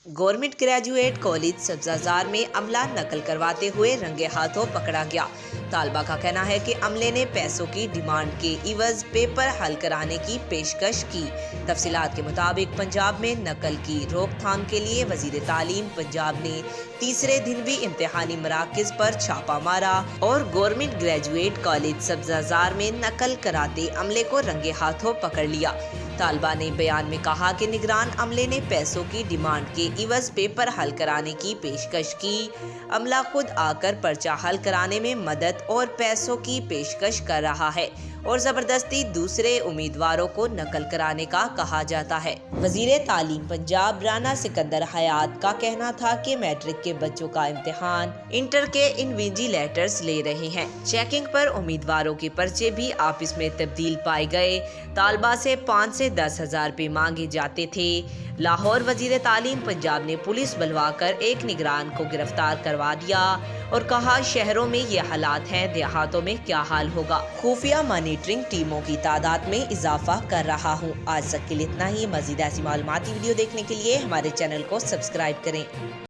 Government graduate college Sabzazar में अमला नकल करवाते हुए रंगे हाथों पकड़ा गया। तालबा का कहना है कि अमले ने पैसों की डिमांड के इवज पेपर हल कराने की पेशकश की। तफसीलात के मुताबिक पंजाब में नकल की रोकथाम के लिए वजीर तालीम पंजाब ने तीसरे दिन भी इम्तिहानी मराकज पर छापा मारा और गवर्नमेंट ग्रेजुएट कॉलेज सब्जाजार में नकल कराते अमले को रंगे हाथों पकड़ लिया। तालबा ने बयान में कहा कि निगरान अमले ने पैसों की डिमांड के इवज पेपर हल कराने की पेशकश की। अमला खुद आकर पर्चा हल कराने में मदद और पैसों की पेशकश कर रहा है और जबरदस्ती दूसरे उम्मीदवारों को नकल कराने का कहा जाता है। वजीर तालीम पंजाब राना सिकंदर हयात का कहना था कि मैट्रिक के बच्चों का इम्तिहान इंटर के इन्विजिलेटर्स ले रहे हैं। चेकिंग पर उम्मीदवारों के पर्चे भी आपस में तब्दील पाए गए। तालबा से 5 से 10 हजार रुपये मांगे जाते थे। लाहौर वजीर तालीम पंजाब ने पुलिस बुलवाकर एक निगरान को गिरफ्तार करवा दिया और कहा शहरों में ये हालात हैं, देहातों में क्या हाल होगा। खुफिया मॉनिटरिंग टीमों की तादाद में इजाफा कर रहा हूँ। आज तक के लिए इतना ही। मजीद ऐसी मालूमाती वीडियो देखने के लिए हमारे चैनल को सब्सक्राइब करें।